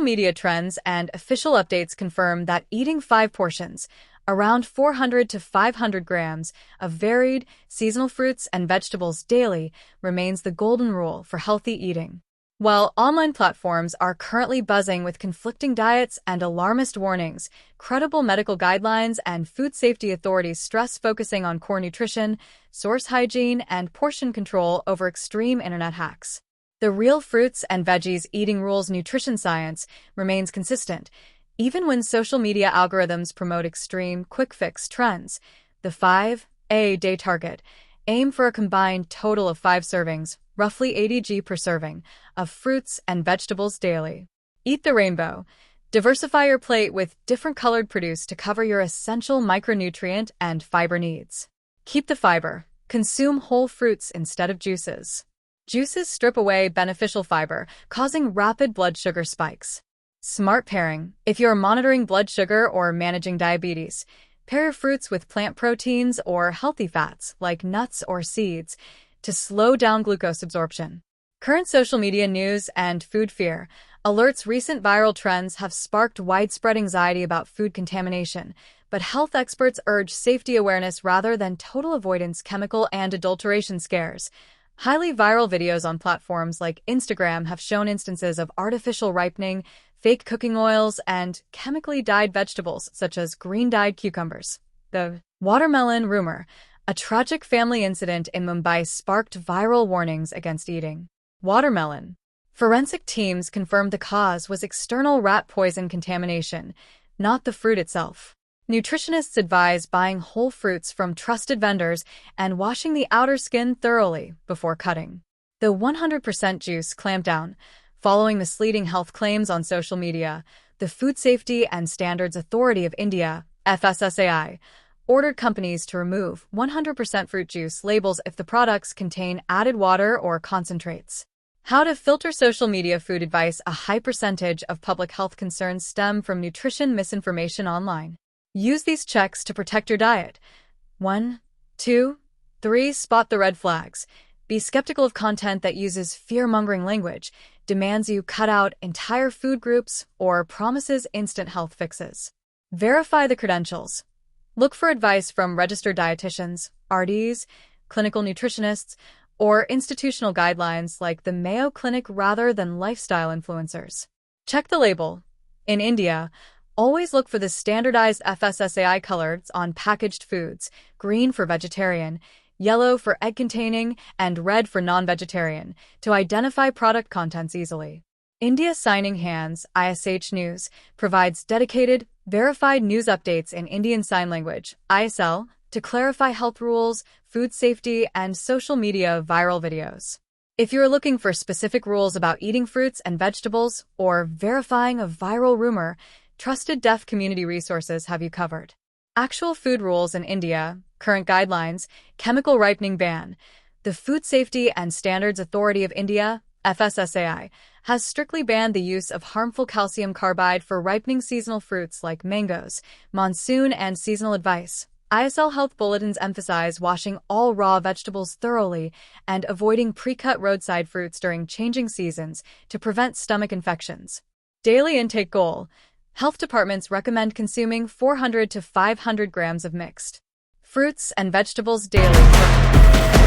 media trends and official updates confirm that eating 5 portions, around 400 to 500 grams, of varied, seasonal fruits and vegetables daily remains the golden rule for healthy eating. While online platforms are currently buzzing with conflicting diets and alarmist warnings, credible medical guidelines and food safety authorities stress focusing on core nutrition, source hygiene, and portion control over extreme internet hacks. The real fruits and veggies eating rules nutrition science remains consistent, even when social media algorithms promote extreme, quick-fix trends. The 5A day target: aim for a combined total of 5 servings, roughly 80 g per serving, of fruits and vegetables daily. Eat the rainbow. Diversify your plate with different colored produce to cover your essential micronutrient and fiber needs. Keep the fiber. Consume whole fruits instead of juices. Juices strip away beneficial fiber, causing rapid blood sugar spikes. Smart pairing. If you're monitoring blood sugar or managing diabetes, pair your fruits with plant proteins or healthy fats like nuts or seeds to slow down glucose absorption. Current social media news and food fear alerts. Recent viral trends have sparked widespread anxiety about food contamination, but health experts urge safety awareness rather than total avoidance. Chemical and adulteration scares. Highly viral videos on platforms like Instagram have shown instances of artificial ripening, fake cooking oils, and chemically dyed vegetables such as green-dyed cucumbers. The watermelon rumor, a tragic family incident in Mumbai, sparked viral warnings against eating watermelon. Forensic teams confirmed the cause was external rat poison contamination, not the fruit itself. Nutritionists advise buying whole fruits from trusted vendors and washing the outer skin thoroughly before cutting. The 100% juice clampdown. Following misleading health claims on social media, the Food Safety and Standards Authority of India, FSSAI, ordered companies to remove 100% fruit juice labels if the products contain added water or concentrates. How to filter social media food advice. A high percentage of public health concerns stem from nutrition misinformation online. Use these checks to protect your diet. 1, 2, 3. Spot the red flags. Be skeptical of content that uses fear-mongering language, demands you cut out entire food groups, or promises instant health fixes. Verify the credentials. Look for advice from registered dietitians, RDs, clinical nutritionists, or institutional guidelines like the Mayo Clinic rather than lifestyle influencers. Check the label. In India, always look for the standardized FSSAI colors on packaged foods: green for vegetarian, yellow for egg-containing, and red for non-vegetarian, to identify product contents easily. India Signing Hands, ISH News, provides dedicated, verified news updates in Indian Sign Language, ISL, to clarify health rules, food safety, and social media viral videos. If you're looking for specific rules about eating fruits and vegetables or verifying a viral rumor, trusted deaf community resources have you covered. Actual food rules in India, current guidelines, chemical ripening ban. The Food Safety and Standards Authority of India, FSSAI, has strictly banned the use of harmful calcium carbide for ripening seasonal fruits like mangoes, monsoon and seasonal advice. ISL health bulletins emphasize washing all raw vegetables thoroughly and avoiding pre-cut roadside fruits during changing seasons to prevent stomach infections. Daily intake goal. Health departments recommend consuming 400 to 500 grams of mixed fruits and vegetables daily.